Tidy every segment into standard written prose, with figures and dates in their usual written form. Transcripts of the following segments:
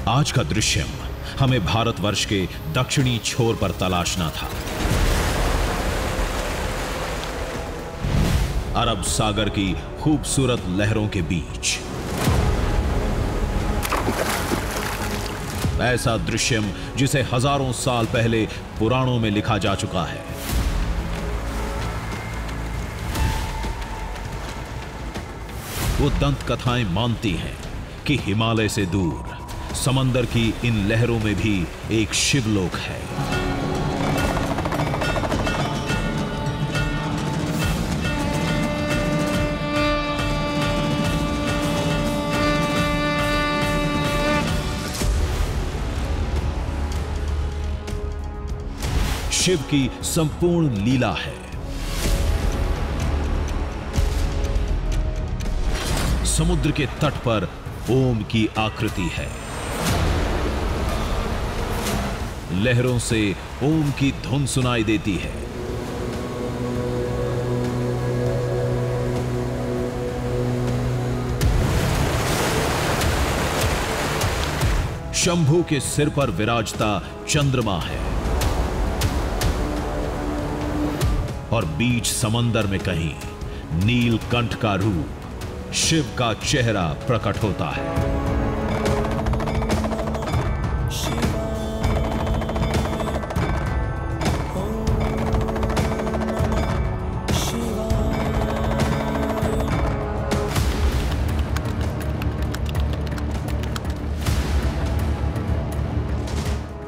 आज का दृश्यम हमें भारतवर्ष के दक्षिणी छोर पर तलाशना था। अरब सागर की खूबसूरत लहरों के बीच ऐसा दृश्यम जिसे हजारों साल पहले पुराणों में लिखा जा चुका है। वो दंत कथाएं मानती हैं कि हिमालय से दूर समंदर की इन लहरों में भी एक शिवलोक है। शिव की संपूर्ण लीला है। समुद्र के तट पर ओम की आकृति है। लहरों से ओम की धुन सुनाई देती है। शंभू के सिर पर विराजता चंद्रमा है और बीच समंदर में कहीं नीलकंठ का रूप शिव का चेहरा प्रकट होता है।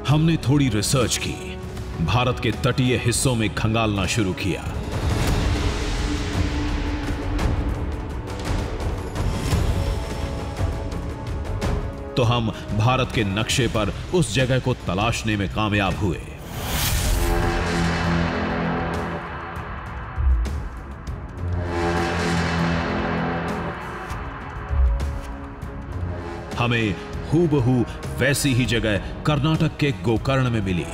हमने थोड़ी रिसर्च की, भारत के तटीय हिस्सों में खंगालना शुरू किया। तो हम भारत के नक्शे पर उस जगह को तलाशने में कामयाब हुए। हमें हूबहू वैसी ही जगह कर्नाटक के गोकर्ण में मिली।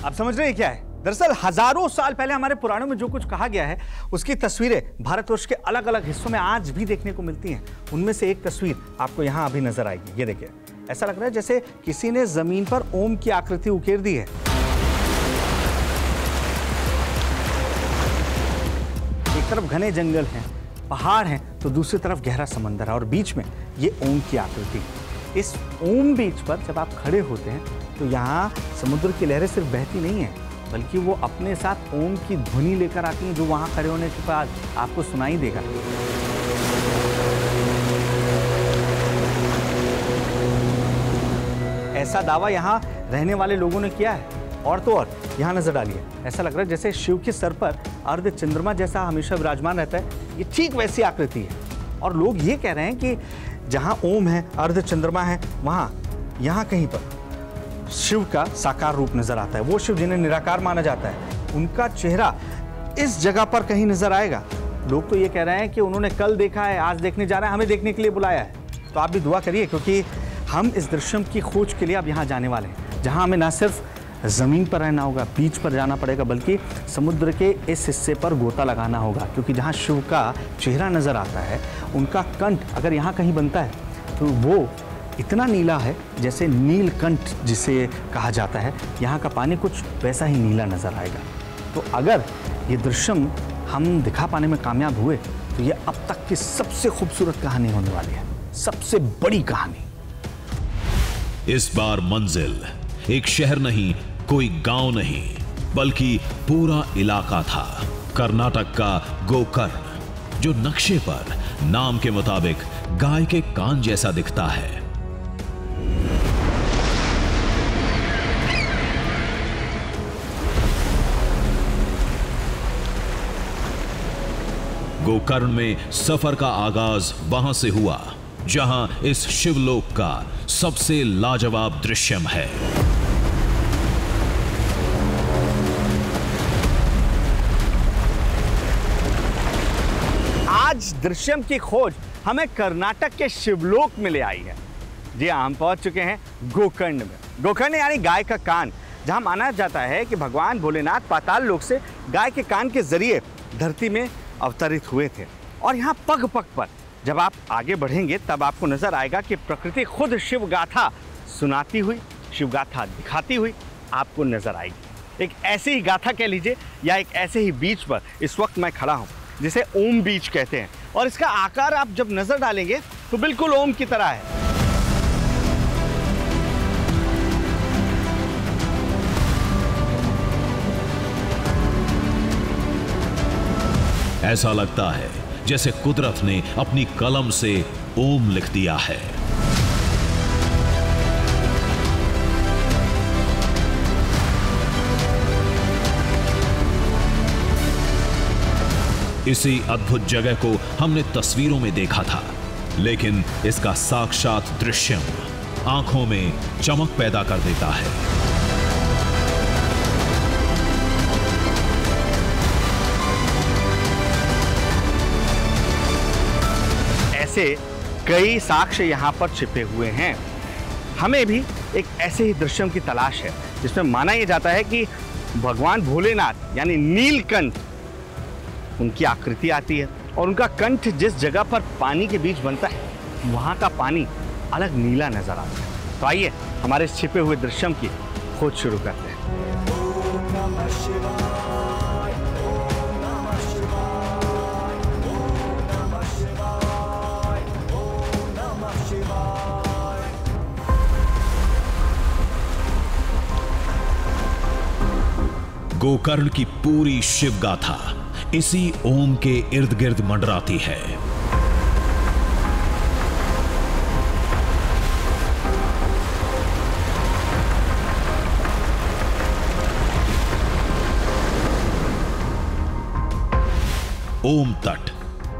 आप समझ रहे हैं क्या है? दरअसल हजारों साल पहले हमारे पुराणों में जो कुछ कहा गया है उसकी तस्वीरें भारतवर्ष के अलग अलग हिस्सों में आज भी देखने को मिलती हैं। उनमें से एक तस्वीर आपको यहां अभी नजर आएगी। ये देखिए, ऐसा लग रहा है जैसे किसी ने जमीन पर ओम की आकृति उकेर दी है। एक तरफ घने जंगल हैं, पहाड़ हैं, तो दूसरी तरफ गहरा समंदर है और बीच में ये ओम की आकृति है। इस ओम बीच पर जब आप खड़े होते हैं तो यहाँ समुद्र की लहरें सिर्फ बहती नहीं है, बल्कि वो अपने साथ ओम की ध्वनि लेकर आती हैं, जो वहाँ खड़े होने के बाद आपको सुनाई देगा। ऐसा दावा यहाँ रहने वाले लोगों ने किया है। और तो और यहाँ नजर डालिए, ऐसा लग रहा है जैसे शिव के सर पर अर्ध चंद्रमा जैसा हमेशा विराजमान रहता है। ये ठीक वैसी आकृति है और लोग ये कह रहे हैं कि जहाँ ओम है, अर्ध चंद्रमा है, वहाँ यहाँ कहीं पर शिव का साकार रूप नजर आता है। वो शिव जिन्हें निराकार माना जाता है, उनका चेहरा इस जगह पर कहीं नजर आएगा। लोग तो ये कह रहे हैं कि उन्होंने कल देखा है, आज देखने जा रहे हैं, हमें देखने के लिए बुलाया है। तो आप भी दुआ करिए, क्योंकि हम इस दृश्यम की खोज के लिए अब यहाँ जाने वाले हैं, जहाँ हमें ना सिर्फ ज़मीन पर रहना होगा, बीच पर जाना पड़ेगा, बल्कि समुद्र के इस हिस्से पर गोता लगाना होगा। क्योंकि जहाँ शिव का चेहरा नजर आता है, उनका कंठ अगर यहाँ कहीं बनता है तो वो इतना नीला है जैसे नीलकंठ जिसे कहा जाता है। यहाँ का पानी कुछ वैसा ही नीला नजर आएगा। तो अगर ये दृश्यम हम दिखा पाने में कामयाब हुए तो ये अब तक की सबसे खूबसूरत कहानी होने वाली है, सबसे बड़ी कहानी। इस बार मंजिल एक शहर नहीं, कोई गांव नहीं, बल्कि पूरा इलाका था। कर्नाटक का गोकर्ण, जो नक्शे पर नाम के मुताबिक गाय के कान जैसा दिखता है। गोकर्ण में सफर का आगाज वहां से हुआ जहां इस शिवलोक का सबसे लाजवाब दृश्यम है। आज दृश्यम की खोज हमें कर्नाटक के शिवलोक में ले आई है। जी हम पहुंच चुके हैं गोकर्ण में। गोकर्ण यानी गाय का कान, जहां माना जाता है कि भगवान भोलेनाथ पाताल लोक से गाय के कान के जरिए धरती में अवतरित हुए थे। और यहाँ पग पग पर जब आप आगे बढ़ेंगे तब आपको नजर आएगा कि प्रकृति खुद शिव गाथा सुनाती हुई, शिव गाथा दिखाती हुई आपको नजर आएगी। एक ऐसी ही गाथा कह लीजिए या एक ऐसे ही बीच पर इस वक्त मैं खड़ा हूँ जिसे ओम बीच कहते हैं, और इसका आकार आप जब नजर डालेंगे तो बिल्कुल ओम की तरह है। ऐसा लगता है जैसे कुदरत ने अपनी कलम से ओम लिख दिया है। इसी अद्भुत जगह को हमने तस्वीरों में देखा था, लेकिन इसका साक्षात दृश्यम आंखों में चमक पैदा कर देता है। ऐसे कई साक्ष्य यहाँ पर छिपे हुए हैं। हमें भी एक ऐसे ही दृश्यम की तलाश है जिसमें माना यह जाता है कि भगवान भोलेनाथ यानी नीलकंठ, उनकी आकृति आती है और उनका कंठ जिस जगह पर पानी के बीच बनता है वहाँ का पानी अलग नीला नजर आता है। तो आइए हमारे इस छिपे हुए दृश्यम की खोज शुरू करते हैं। गोकर्ण की पूरी शिव गाथा इसी ओम के इर्द गिर्द मंडराती है। ओम तट,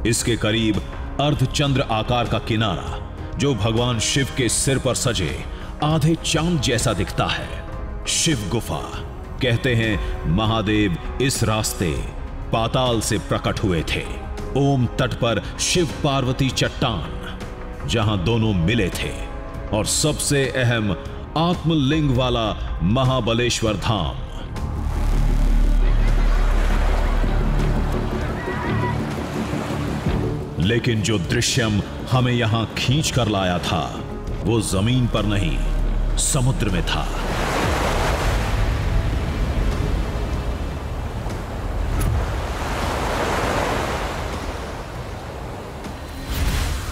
इसके करीब अर्धचंद्र आकार का किनारा जो भगवान शिव के सिर पर सजे आधे चांद जैसा दिखता है। शिव गुफा, कहते हैं महादेव इस रास्ते पाताल से प्रकट हुए थे। ओम तट पर शिव पार्वती चट्टान जहां दोनों मिले थे, और सबसे अहम आत्मलिंग वाला महाबलेश्वर धाम। लेकिन जो दृश्यम हमें यहां खींच कर लाया था वो जमीन पर नहीं, समुद्र में था।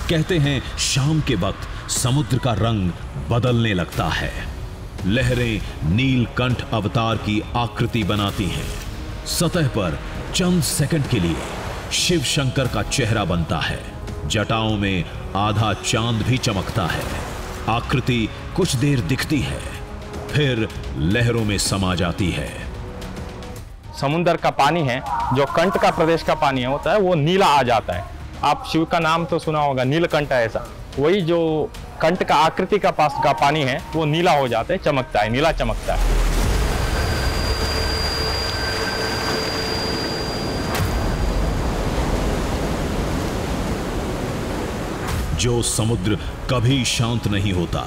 कहते हैं शाम के वक्त समुद्र का रंग बदलने लगता है। लहरें नीलकंठ अवतार की आकृति बनाती हैं। सतह पर चंद सेकंड के लिए शिव शंकर का चेहरा बनता है। जटाओं में आधा चांद भी चमकता है। आकृति कुछ देर दिखती है, फिर लहरों में समा जाती है। समुद्र का पानी है, जो कंठ का प्रदेश का पानी होता है वो नीला आ जाता है। आप शिव का नाम तो सुना होगा, नीलकंठ है ऐसा। वही जो कंठ का आकृति का पास का पानी है वो नीला हो जाता है, चमकता है, नीला चमकता है। जो समुद्र कभी शांत नहीं होता,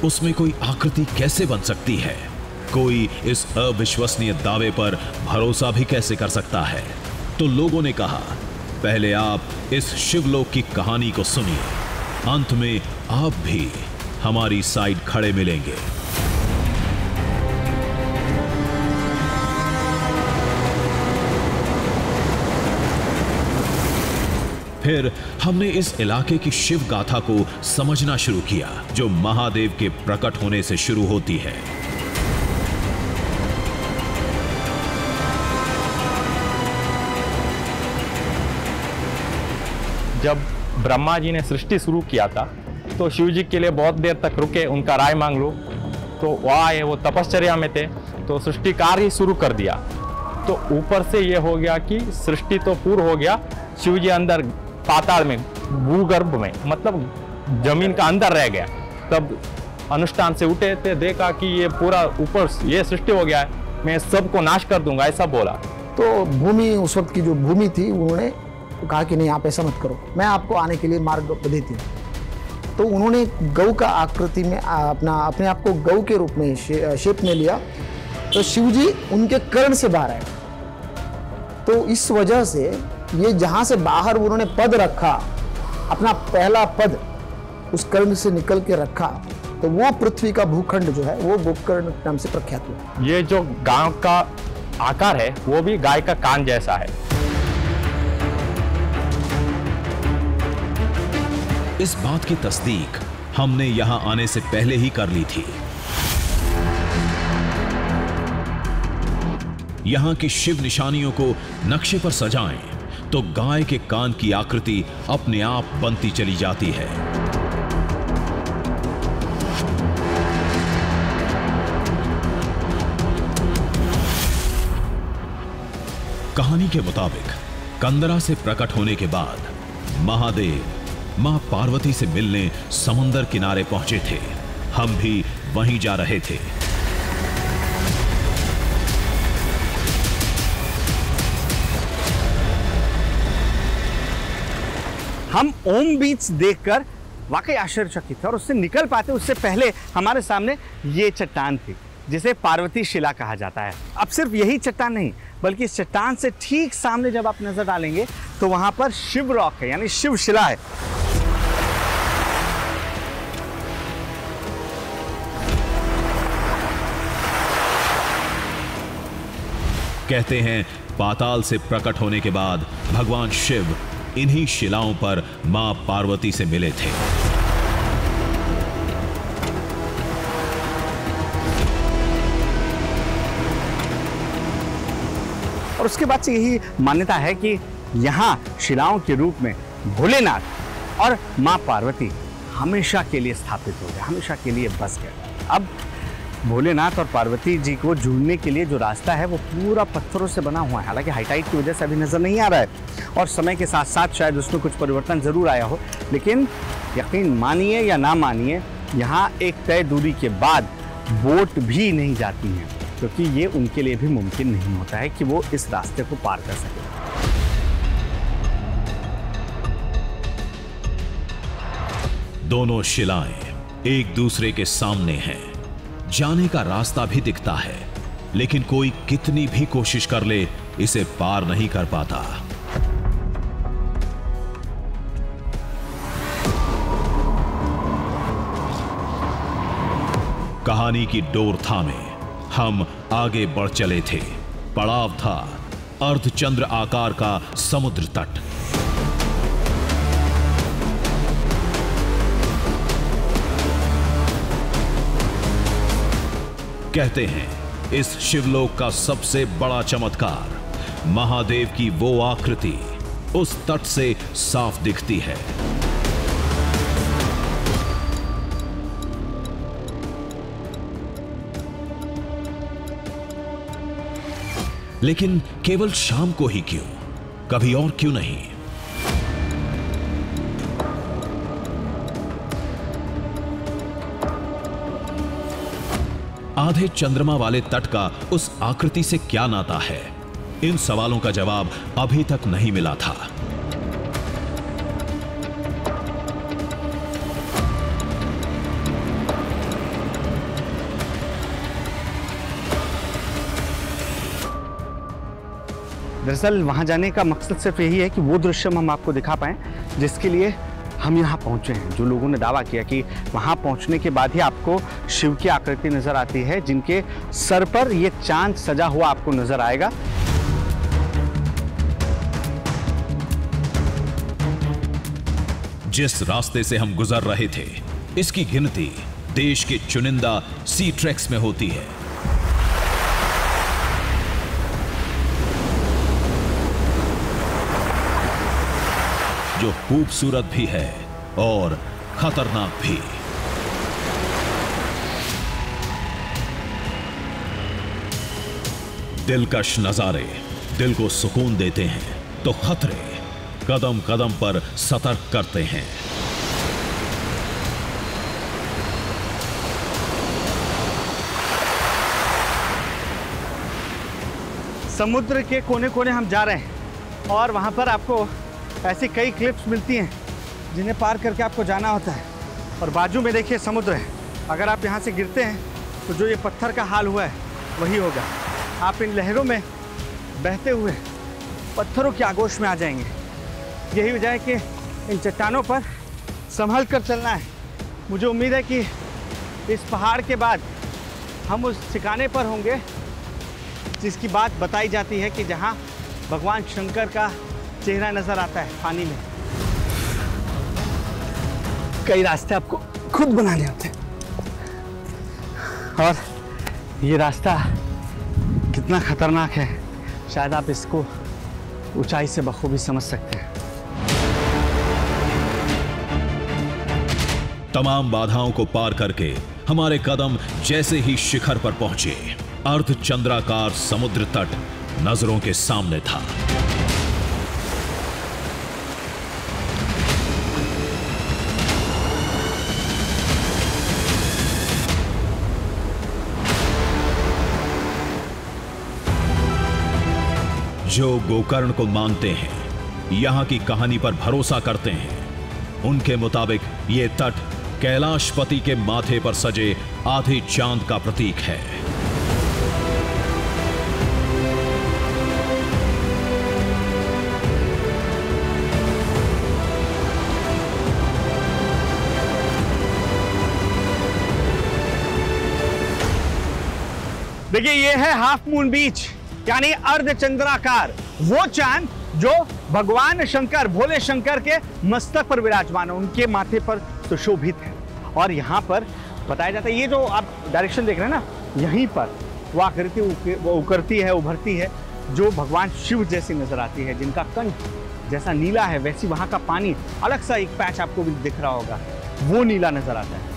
उसमें कोई आकृति कैसे बन सकती है? कोई इस अविश्वसनीय दावे पर भरोसा भी कैसे कर सकता है? तो लोगों ने कहा, पहले आप इस शिवलोक की कहानी को सुनिए, अंत में आप भी हमारी साइड खड़े मिलेंगे। फिर हमने इस इलाके की शिव गाथा को समझना शुरू किया, जो महादेव के प्रकट होने से शुरू होती है। जब ब्रह्मा जी ने सृष्टि शुरू किया था तो शिव जी के लिए बहुत देर तक रुके, उनका राय मांग लो। तो वह आए, वो तपश्चर्या में थे, तो सृष्टि कार्य ही शुरू कर दिया। तो ऊपर से ये हो गया कि सृष्टि तो पूर्ण हो गया, शिव जी अंदर पाताल में, भूगर्भ में, मतलब जमीन का अंदर रह गया। तब अनुष्ठान से उठे थे, देखा कि ये पूरा ऊपर ये सृष्टि हो गया है, मैं सबको नाश कर दूंगा, ऐसा बोला। तो भूमि, उस वक्त की जो भूमि थी, उन्होंने कहा कि नहीं आप ऐसा मत करो, मैं आपको आने के लिए मार्ग देती हूँ। तो उन्होंने गौ का आकृति में अपने आप को गौ के रूप में शेप में लिया, तो शिव जी उनके कर्ण से बाहर आए। तो इस वजह से ये जहां से बाहर उन्होंने पद रखा, अपना पहला पद उस कर्ण से निकल के रखा, तो वो पृथ्वी का भूखंड जो है वो गोकर्ण नाम से प्रख्यात हुआ। ये जो गांव का आकार है वो भी गाय का कान जैसा है। इस बात की तस्दीक हमने यहां आने से पहले ही कर ली थी। यहां की शिव निशानियों को नक्शे पर सजाएं तो गाय के कान की आकृति अपने आप बनती चली जाती है। कहानी के मुताबिक कंदरा से प्रकट होने के बाद महादेव मां पार्वती से मिलने समुंदर किनारे पहुंचे थे। हम भी वहीं जा रहे थे। हम ओम बीच देखकर वाकई आश्चर्यचकित थे और उससे निकल पाते उससे पहले हमारे सामने ये चट्टान थी जिसे पार्वती शिला कहा जाता है। अब सिर्फ यही चट्टान नहीं बल्कि इस चट्टान से ठीक सामने जब आप नजर डालेंगे तो वहां पर शिव रॉक है, यानी शिव शिला है। कहते हैं पाताल से प्रकट होने के बाद भगवान शिव इन्हीं शिलाओं पर मां पार्वती से मिले थे। और उसके बाद से यही मान्यता है कि यहाँ शिलाओं के रूप में भोलेनाथ और मां पार्वती हमेशा के लिए स्थापित हो गए, हमेशा के लिए बस गए। अब भोलेनाथ और पार्वती जी को जुड़ने के लिए जो रास्ता है वो पूरा पत्थरों से बना हुआ है। हालांकि हाईटाइट की वजह से अभी नज़र नहीं आ रहा है और समय के साथ साथ शायद उसमें कुछ परिवर्तन ज़रूर आया हो, लेकिन यकीन मानिए या ना मानिए यहाँ एक तय दूरी के बाद बोट भी नहीं जाती हैं, क्योंकि ये उनके लिए भी मुमकिन नहीं होता है कि वो इस रास्ते को पार कर सके। दोनों शिलाएं एक दूसरे के सामने हैं। जाने का रास्ता भी दिखता है, लेकिन कोई कितनी भी कोशिश कर ले इसे पार नहीं कर पाता। कहानी की डोर थामे हम आगे बढ़ चले थे। पड़ाव था अर्धचंद्र आकार का समुद्र तट। कहते हैं इस शिवलोक का सबसे बड़ा चमत्कार महादेव की वो आकृति उस तट से साफ दिखती है। लेकिन केवल शाम को ही क्यों, कभी और क्यों नहीं? आधे चंद्रमा वाले तट का उस आकृति से क्या नाता है? इन सवालों का जवाब अभी तक नहीं मिला था। दरअसल वहां जाने का मकसद सिर्फ यही है कि वो दृश्य हम आपको दिखा पाएं जिसके लिए हम यहाँ पहुँचे हैं। जो लोगों ने दावा किया कि वहाँ पहुँचने के बाद ही आपको शिव की आकृति नजर आती है, जिनके सर पर ये चांद सजा हुआ आपको नजर आएगा। जिस रास्ते से हम गुजर रहे थे, इसकी गिनती देश के चुनिंदा सी ट्रैक्स में होती है। जो खूबसूरत भी है और खतरनाक भी। दिलकश नजारे दिल को सुकून देते हैं तो खतरे कदम कदम पर सतर्क करते हैं। समुद्र के कोने कोने हम जा रहे हैं और वहाँ पर आपको ऐसी कई क्लिप्स मिलती हैं जिन्हें पार करके आपको जाना होता है। और बाजू में देखिए समुद्र है। अगर आप यहाँ से गिरते हैं तो जो ये पत्थर का हाल हुआ है वही होगा। आप इन लहरों में बहते हुए पत्थरों की आगोश में आ जाएंगे। यही वजह है कि इन चट्टानों पर संभल कर चलना है। मुझे उम्मीद है कि इस पहाड़ के बाद हम उस ठिकाने पर होंगे जिसकी बात बताई जाती है कि जहाँ भगवान शंकर का चेहरा नजर आता है पानी में। कई रास्ते आपको खुद बनाने होते हैं और ये रास्ता कितना खतरनाक है शायद आप इसको ऊंचाई से बखूबी समझ सकते हैं। तमाम बाधाओं को पार करके हमारे कदम जैसे ही शिखर पर पहुंचे, अर्धचंद्राकार समुद्र तट नजरों के सामने था। जो गोकर्ण को मानते हैं, यहां की कहानी पर भरोसा करते हैं, उनके मुताबिक ये तट कैलाशपति के माथे पर सजे आधे चांद का प्रतीक है। देखिए ये है हाफ मून बीच, यानी अर्धचंद्राकार, वो चांद जो भगवान शंकर, भोले शंकर के मस्तक पर विराजमान है, उनके माथे पर सुशोभित है। और यहाँ पर बताया जाता है, ये जो आप डायरेक्शन देख रहे हैं ना, यहीं पर वो आकृति उकरती है, उभरती है, जो भगवान शिव जैसी नजर आती है, जिनका कंठ जैसा नीला है वैसी वहाँ का पानी, अलग सा एक पैच आपको भी दिख रहा होगा, वो नीला नजर आता है।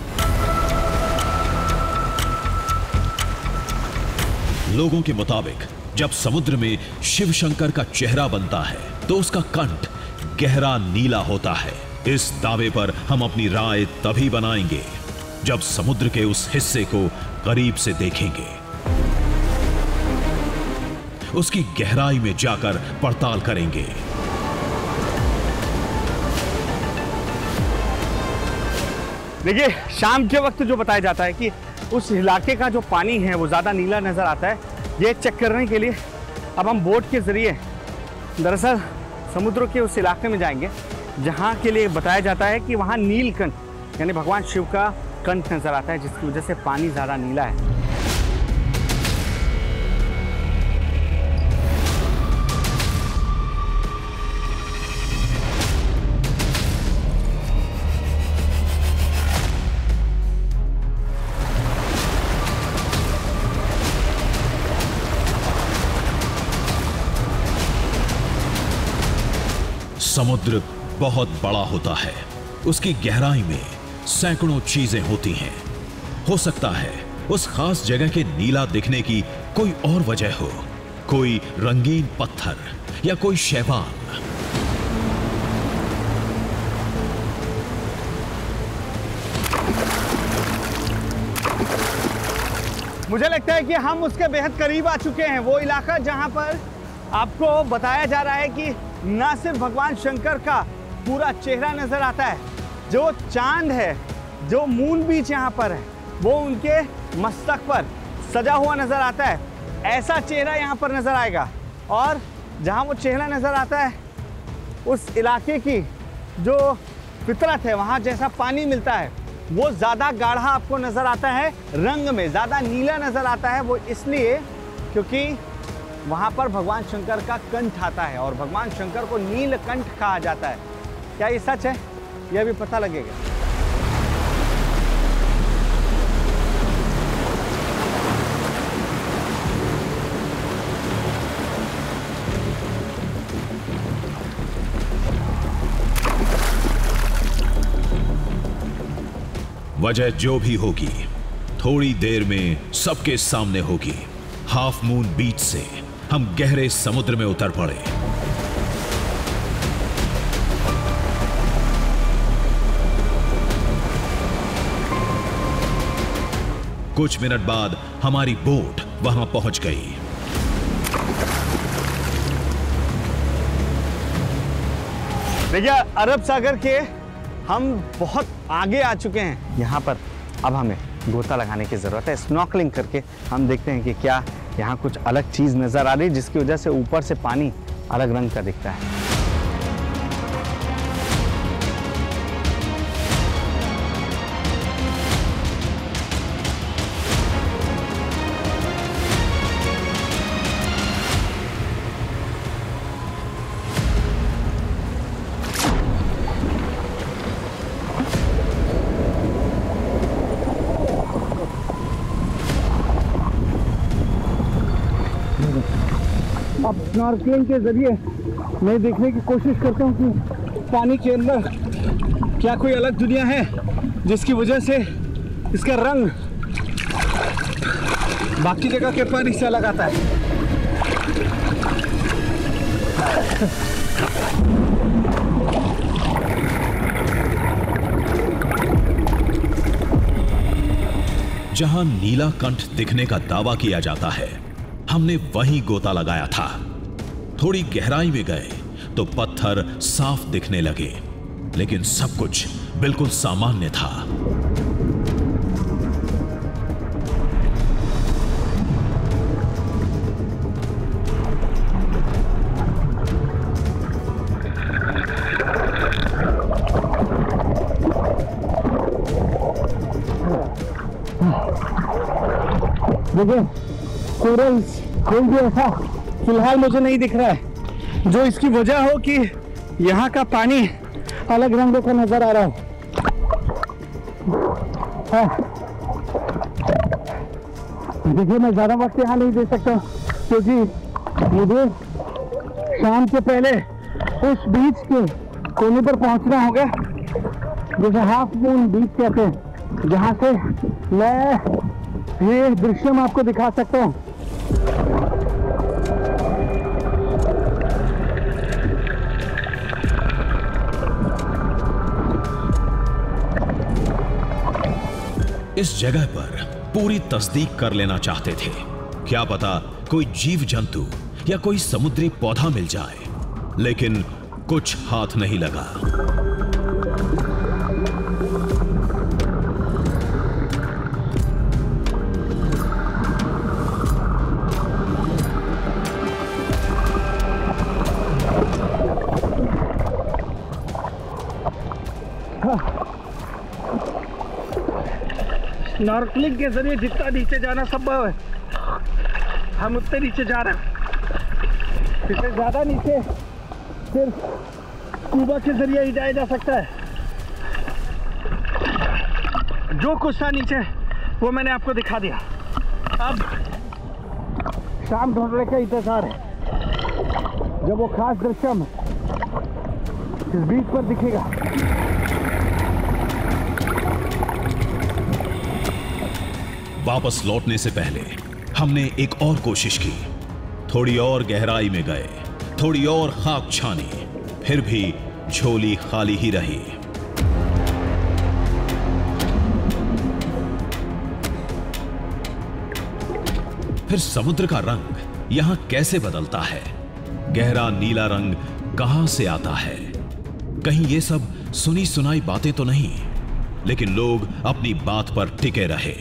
लोगों के मुताबिक जब समुद्र में शिव शंकर का चेहरा बनता है तो उसका कंठ गहरा नीला होता है। इस दावे पर हम अपनी राय तभी बनाएंगे जब समुद्र के उस हिस्से को करीब से देखेंगे, उसकी गहराई में जाकर पड़ताल करेंगे। देखिए शाम के वक्त जो बताया जाता है कि उस इलाके का जो पानी है वो ज़्यादा नीला नज़र आता है, ये चेक करने के लिए अब हम बोट के ज़रिए दरअसल समुद्र के उस इलाके में जाएंगे जहाँ के लिए बताया जाता है कि वहाँ नीलकंठ यानी भगवान शिव का कंठ नज़र आता है, जिसकी वजह से पानी ज़्यादा नीला है। समुद्र बहुत बड़ा होता है, उसकी गहराई में सैकड़ों चीजें होती हैं। हो सकता है उस खास जगह के नीला दिखने की कोई और वजह हो, कोई रंगीन पत्थर या कोई शैवाल। मुझे लगता है कि हम उसके बेहद करीब आ चुके हैं, वो इलाका जहां पर आपको बताया जा रहा है कि न सिर्फ भगवान शंकर का पूरा चेहरा नजर आता है, जो चांद है, जो मून बीच यहाँ पर है, वो उनके मस्तक पर सजा हुआ नजर आता है। ऐसा चेहरा यहाँ पर नजर आएगा और जहाँ वो चेहरा नजर आता है उस इलाके की जो फितरत है, वहाँ जैसा पानी मिलता है वो ज़्यादा गाढ़ा आपको नजर आता है, रंग में ज़्यादा नीला नजर आता है। वो इसलिए क्योंकि वहाँ पर भगवान शंकर का कंठ आता है और भगवान शंकर को नीलकंठ कहा जाता है। क्या ये सच है? यह भी पता लगेगा। वजह जो भी होगी, थोड़ी देर में सबके सामने होगी। हाफ मून बीच से हम गहरे समुद्र में उतर पड़े। कुछ मिनट बाद हमारी बोट वहां पहुंच गई। देखिए अरब सागर के हम बहुत आगे आ चुके हैं। यहाँ पर अब हमें गोता लगाने की ज़रूरत है। स्नॉर्कलिंग करके हम देखते हैं कि क्या यहाँ कुछ अलग चीज़ नज़र आ रही है, जिसकी वजह से ऊपर से पानी अलग रंग का दिखता है। अब स्नॉर्कलिंग के जरिए मैं देखने की कोशिश करता हूँ कि पानी के अंदर क्या कोई अलग दुनिया है, जिसकी वजह से इसका रंग बाकी जगह के पानी से अलग आता है। जहां नीलाकंठ दिखने का दावा किया जाता है, हमने वहीं गोता लगाया था। थोड़ी गहराई में गए तो पत्थर साफ दिखने लगे, लेकिन सब कुछ बिल्कुल सामान्य था। देखिए, कोरल कोई भी ऐसा फिलहाल मुझे नहीं दिख रहा है जो इसकी वजह हो कि यहाँ का पानी अलग रंगों का नजर आ रहा है। देखिए, मैं ज़्यादा वक्त यहाँ नहीं दे सकता क्योंकि मुझे शाम से पहले उस बीच के कोने पर पहुँचना होगा जिसे हाफ मून बीच कहते हैं, जहाँ से मैं ये दृश्य मैं आपको दिखा सकता हूँ। इस जगह पर पूरी तस्दीक कर लेना चाहते थे। क्या पता कोई जीव जंतु या कोई समुद्री पौधा मिल जाए, लेकिन कुछ हाथ नहीं लगा। स्नॉर्कलिंग के जरिए जितना नीचे जाना संभव है, हम उतने नीचे जा रहे हैं। इससे ज़्यादा नीचे सिर्फ स्कूबा के जरिए ही जाया जा सकता है। जो कुछ था नीचे वो मैंने आपको दिखा दिया। अब शाम ढूंढने का इंतजार है, जब वो खास दृश्य इस बीच पर दिखेगा। वापस लौटने से पहले हमने एक और कोशिश की। थोड़ी और गहराई में गए, थोड़ी और खाक छानी, फिर भी झोली खाली ही रही। फिर समुद्र का रंग यहां कैसे बदलता है? गहरा नीला रंग कहां से आता है? कहीं ये सब सुनी सुनाई बातें तो नहीं? लेकिन लोग अपनी बात पर टिके रहे।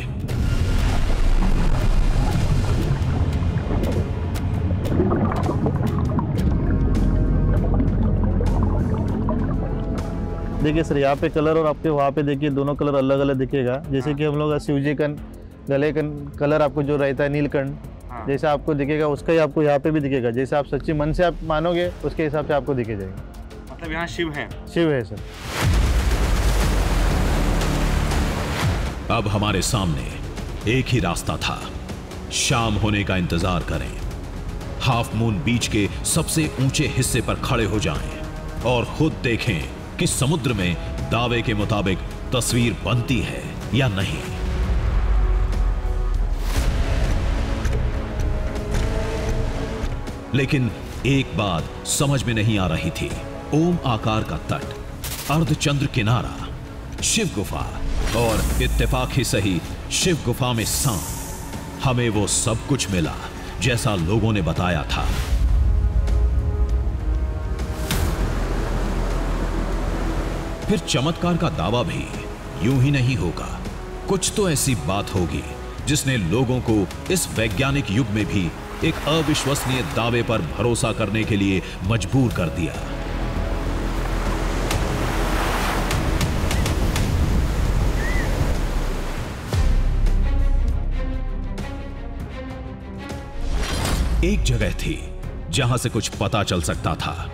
देखिए सर, यहाँ पे कलर और आपके वहाँ पे देखिए दोनों कलर अलग अलग दिखेगा। जैसे कि हम लोग शिव जी का गले का कलर आपको जो रहता है नीलकंठ, जैसा आपको दिखेगा उसका ही आपको यहाँ पे भी दिखेगा। जैसे आप सच्ची मन से आप मानोगे उसके हिसाब से आपको दिखे जाएगा। मतलब यहाँ शिव है? शिव है सर। अब हमारे सामने एक ही रास्ता था, शाम होने का इंतजार करें, हाफ मून बीच के सबसे ऊंचे हिस्से पर खड़े हो जाएं और खुद देखें कि समुद्र में दावे के मुताबिक तस्वीर बनती है या नहीं। लेकिन एक बात समझ में नहीं आ रही थी। ओम आकार का तट, अर्धचंद्र किनारा, शिव गुफा और इत्तेफाक ही सही शिव गुफा में सांप। हमें वो सब कुछ मिला जैसा लोगों ने बताया था। फिर चमत्कार का दावा भी यूं ही नहीं होगा। कुछ तो ऐसी बात होगी जिसने लोगों को इस वैज्ञानिक युग में भी एक अविश्वसनीय दावे पर भरोसा करने के लिए मजबूर कर दिया। एक जगह थी जहां से कुछ पता चल सकता था।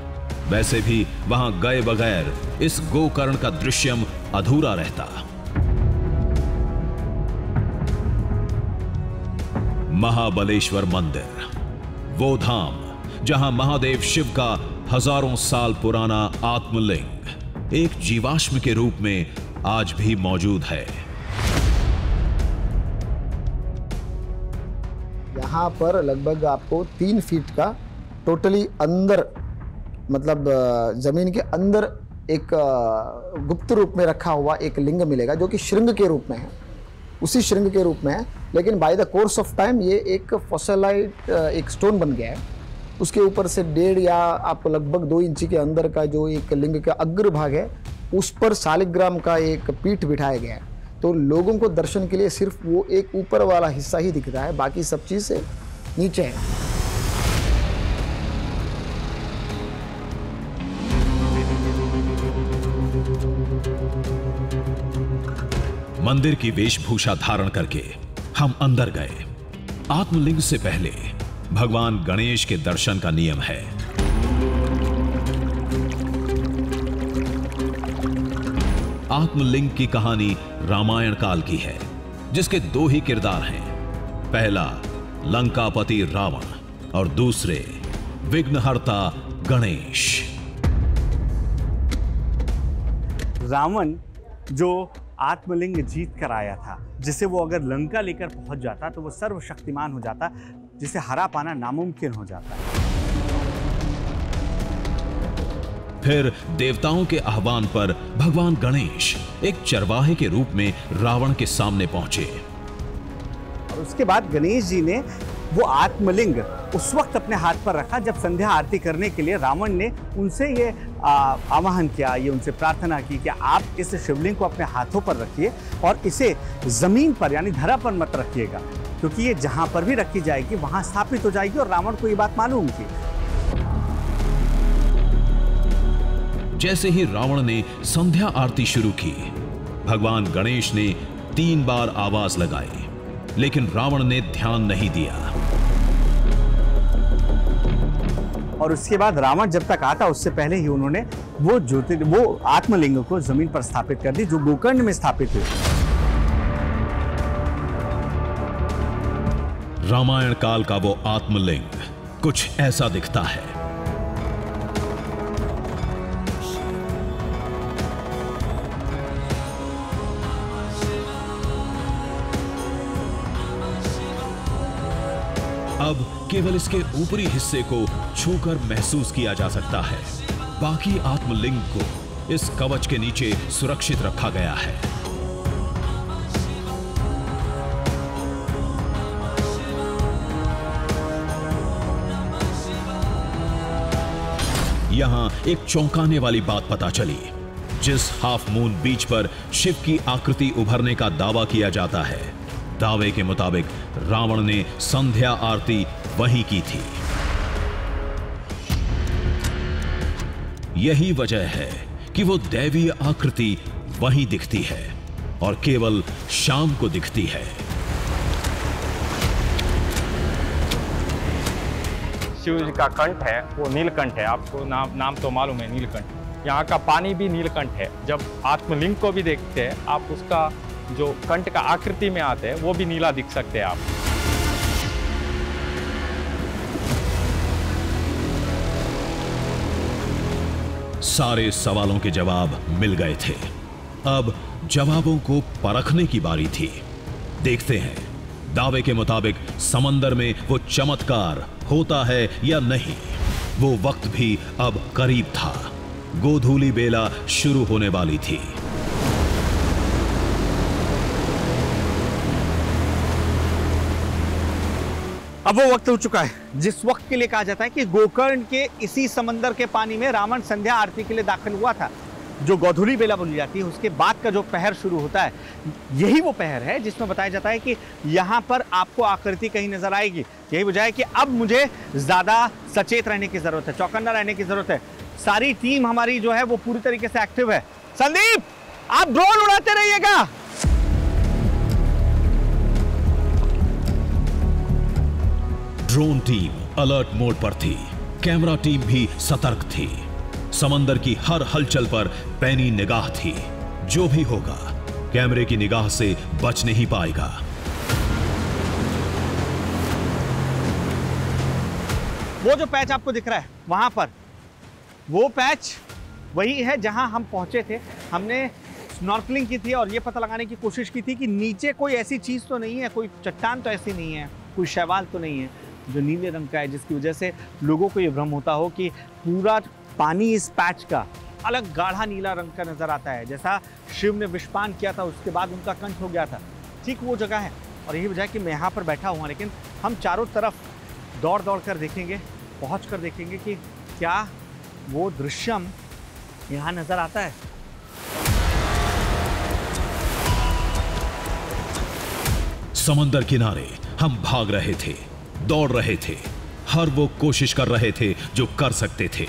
वैसे भी वहां गए बगैर इस गोकर्ण का दृश्यम अधूरा रहता। महाबलेश्वर मंदिर, वो धाम जहां महादेव शिव का हजारों साल पुराना आत्मलिंग एक जीवाश्म के रूप में आज भी मौजूद है। यहाँ पर लगभग आपको 3 फीट का टोटली अंदर, मतलब जमीन के अंदर एक गुप्त रूप में रखा हुआ एक लिंग मिलेगा, जो कि श्रृंग के रूप में है, उसी श्रृंग के रूप में है। लेकिन by the course of time ये एक फॉसिलाइट एक स्टोन बन गया है। उसके ऊपर से 1.5 या आप लगभग 2 इंची के अंदर का जो एक लिंग का अग्रभाग है, उस पर शालिग्राम का एक पीठ बिठाया गया है। तो लोगों को दर्शन के लिए सिर्फ वो एक ऊपर वाला हिस्सा ही दिख रहा है, बाकी सब चीज़ से नीचे है। मंदिर की वेशभूषा धारण करके हम अंदर गए। आत्मलिंग से पहले भगवान गणेश के दर्शन का नियम है। आत्मलिंग की कहानी रामायण काल की है, जिसके 2 ही किरदार हैं। पहला लंकापति रावण और दूसरे विघ्नहर्ता गणेश। रावण जो आत्मलिंग जीत कर आया था, जिसे वो अगर लंका लेकर पहुंच जाता तो वो सर्वशक्तिमान हो जाता, जिसे हरा पाना नामुमकिन हो जाता। फिर देवताओं के आह्वान पर भगवान गणेश एक चरवाहे के रूप में रावण के सामने पहुंचे। और उसके बाद गणेश जी ने वो आत्मलिंग उस वक्त अपने हाथ पर रखा जब संध्या आरती करने के लिए रावण ने उनसे ये आवाहन किया, ये उनसे प्रार्थना की कि आप इस शिवलिंग को अपने हाथों पर रखिए और इसे जमीन पर यानी धरा पर मत रखिएगा, क्योंकि ये जहां पर भी रखी जाएगी वहां स्थापित हो जाएगी। और रावण को ये बात मालूम थी। जैसे ही रावण ने संध्या आरती शुरू की, भगवान गणेश ने 3 बार आवाज लगाई, लेकिन रावण ने ध्यान नहीं दिया। और उसके बाद रावण जब तक आता उससे पहले ही उन्होंने वो आत्मलिंग को जमीन पर स्थापित कर दी, जो गोकर्ण में स्थापित हुई। रामायण काल का वो आत्मलिंग कुछ ऐसा दिखता है। अब केवल इसके ऊपरी हिस्से को छूकर महसूस किया जा सकता है। बाकी आत्मलिंग को इस कवच के नीचे सुरक्षित रखा गया है। यहां एक चौंकाने वाली बात पता चली। जिस हाफ मून बीच पर शिव की आकृति उभरने का दावा किया जाता है, दावे के मुताबिक रावण ने संध्या आरती वहीं की थी। यही वजह है कि वो दैवीय आकृति वहीं दिखती है और केवल शाम को दिखती है। शिव जी का कंठ है वो नीलकंठ है। आपको नाम तो मालूम है, नीलकंठ। यहाँ का पानी भी नीलकंठ है। जब आत्मलिंग को भी देखते हैं आप, उसका जो कंठ का आकृति में आते हैं वो भी नीला दिख सकते हैं आप। सारे सवालों के जवाब मिल गए थे। अब जवाबों को परखने की बारी थी। देखते हैं दावे के मुताबिक समंदर में वो चमत्कार होता है या नहीं। वो वक्त भी अब करीब था। गोधूली बेला शुरू होने वाली थी। अब वो वक्त हो चुका है जिस वक्त के लिए कहा जाता है कि गोकर्ण के इसी समंदर के पानी में रावण संध्या आरती के लिए दाखिल हुआ था। जो गोधुली बेला बोली जाती है, उसके बाद का जो पहर शुरू होता है, यही वो पहर है जिसमें बताया जाता है कि यहाँ पर आपको आकृति कहीं नजर आएगी। यही वजह है कि अब मुझे ज़्यादा सचेत रहने की ज़रूरत है, चौकन्ना रहने की ज़रूरत है। सारी टीम हमारी जो है वो पूरी तरीके से एक्टिव है। संदीप, आप ड्रोन उड़ाते रहिएगा। ड्रोन टीम अलर्ट मोड पर थी, कैमरा टीम भी सतर्क थी। समंदर की हर हलचल पर पैनी निगाह थी। जो भी होगा कैमरे की निगाह से बच नहीं पाएगा। वो जो पैच आपको दिख रहा है वहां पर, वो पैच वही है जहां हम पहुंचे थे। हमने स्नॉर्कलिंग की थी और ये पता लगाने की कोशिश की थी कि नीचे कोई ऐसी चीज तो नहीं है, कोई चट्टान तो ऐसी नहीं है, कोई शैवाल तो नहीं है जो नीले रंग का है, जिसकी वजह से लोगों को ये भ्रम होता हो कि पूरा पानी इस पैच का अलग गाढ़ा नीला रंग का नजर आता है। जैसा शिव ने विषपान किया था, उसके बाद उनका कंठ हो गया था, ठीक वो जगह है। और यही वजह है कि मैं यहाँ पर बैठा हुआ, लेकिन हम चारों तरफ दौड़ दौड़ कर देखेंगे, पहुँच कर देखेंगे कि क्या वो दृश्यम यहाँ नजर आता है। समंदर किनारे हम भाग रहे थे, दौड़ रहे थे, हर वो कोशिश कर रहे थे जो कर सकते थे।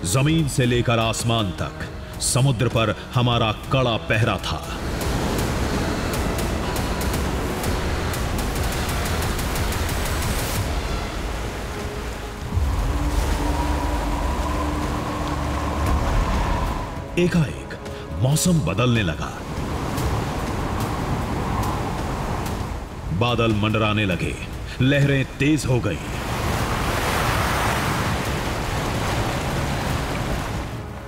जमीन से लेकर आसमान तक समुद्र पर हमारा कड़ा पहरा था। एकाएक मौसम बदलने लगा, बादल मंडराने लगे, लहरें तेज हो गई।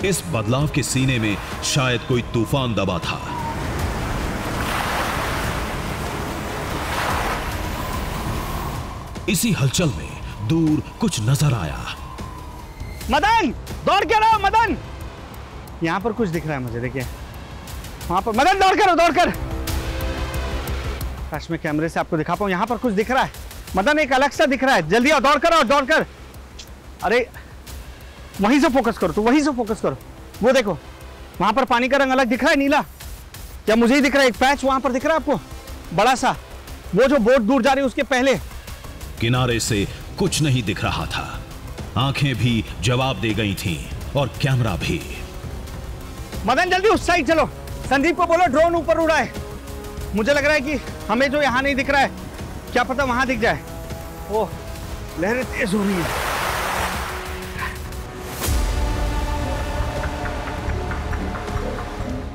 इस बदलाव के सीने में शायद कोई तूफान दबा था। इसी हलचल में दूर कुछ नजर आया। मदन, दौड़ के रहो मदन, यहां पर कुछ दिख रहा है मुझे, देखिए वहां पर। मदन दौड़ कर, दौड़ कर, काश मैं कैमरे से आपको दिखा पाऊं। यहां पर कुछ दिख रहा है मदन, एक अलग सा दिख रहा है। जल्दी आओ, दौड़ कर आओ, दौड़ कर। अरे वहीं से फोकस करो, तो वहीं से फोकस करो। वो देखो वहां पर पानी का रंग अलग दिख रहा है, नीला। क्या मुझे ही दिख रहा है? एक पैच वहां पर दिख रहा है आपको, बड़ा सा। वो जो बोट दूर जा रही है उसके पहले किनारे से कुछ नहीं दिख रहा था। आंखें भी जवाब दे गई थीं और कैमरा भी। मदन जल्दी उस साइड चलो, संदीप को बोलो ड्रोन ऊपर उड़ाए। मुझे लग रहा है कि हमें जो यहां नहीं दिख रहा है, क्या पता वहां दिख जाए। ओ, लहरें तेज हो रही है।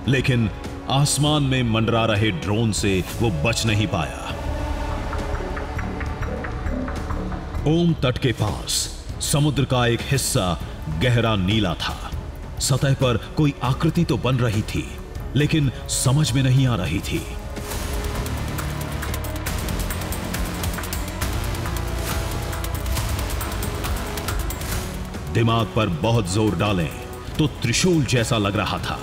लेकिन आसमान में मंडरा रहे ड्रोन से वो बच नहीं पाया। ओम तट के पास समुद्र का एक हिस्सा गहरा नीला था। सतह पर कोई आकृति तो बन रही थी, लेकिन समझ में नहीं आ रही थी। दिमाग पर बहुत जोर डालें तो त्रिशूल जैसा लग रहा था,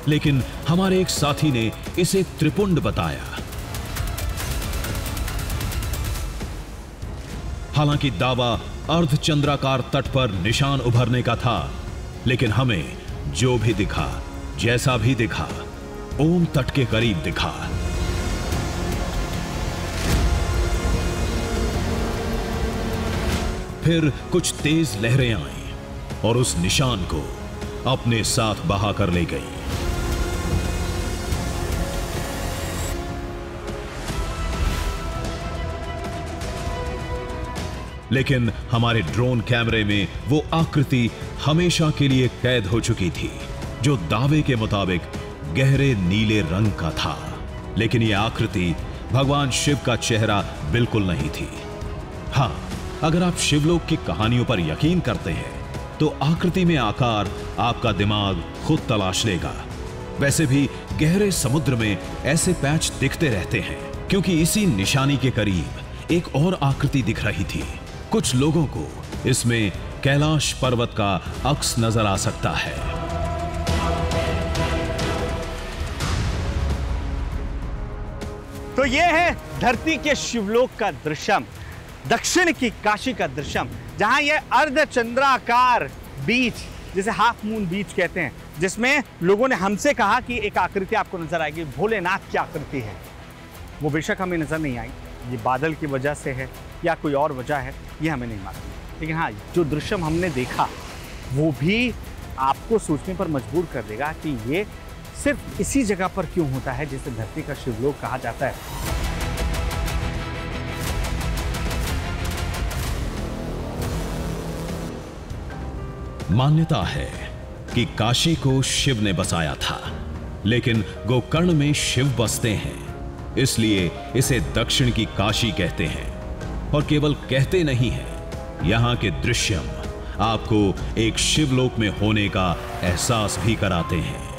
लेकिन हमारे एक साथी ने इसे त्रिपुंड बताया। हालांकि दावा अर्धचंद्राकार तट पर निशान उभरने का था, लेकिन हमें जो भी दिखा, जैसा भी दिखा, ओम तट के करीब दिखा। फिर कुछ तेज लहरें आईं और उस निशान को अपने साथ बहा कर ले गई। लेकिन हमारे ड्रोन कैमरे में वो आकृति हमेशा के लिए कैद हो चुकी थी, जो दावे के मुताबिक गहरे नीले रंग का था। लेकिन ये आकृति भगवान शिव का चेहरा बिल्कुल नहीं थी। हां, अगर आप शिवलोक की कहानियों पर यकीन करते हैं तो आकृति में आकार आपका दिमाग खुद तलाश लेगा। वैसे भी गहरे समुद्र में ऐसे पैच दिखते रहते हैं, क्योंकि इसी निशानी के करीब एक और आकृति दिख रही थी। कुछ लोगों को इसमें कैलाश पर्वत का अक्स नजर आ सकता है। तो ये है धरती के शिवलोक का दृश्यम, दक्षिण की काशी का दृश्यम, जहां ये अर्धचंद्राकार बीच, जिसे हाफ मून बीच कहते हैं, जिसमें लोगों ने हमसे कहा कि एक आकृति आपको नजर आएगी, भोलेनाथ की आकृति है। वो बेशक हमें नजर नहीं आई, ये बादल की वजह से है या कोई और वजह है, ये हमें नहीं मालूम। लेकिन हाँ, जो दृश्यम हमने देखा वो भी आपको सोचने पर मजबूर कर देगा कि ये सिर्फ इसी जगह पर क्यों होता है जिसे धरती का शिवलोक कहा जाता है। मान्यता है कि काशी को शिव ने बसाया था, लेकिन गोकर्ण में शिव बसते हैं, इसलिए इसे दक्षिण की काशी कहते हैं। और केवल कहते नहीं हैं, यहां के दृश्यम आपको एक शिवलोक में होने का एहसास भी कराते हैं।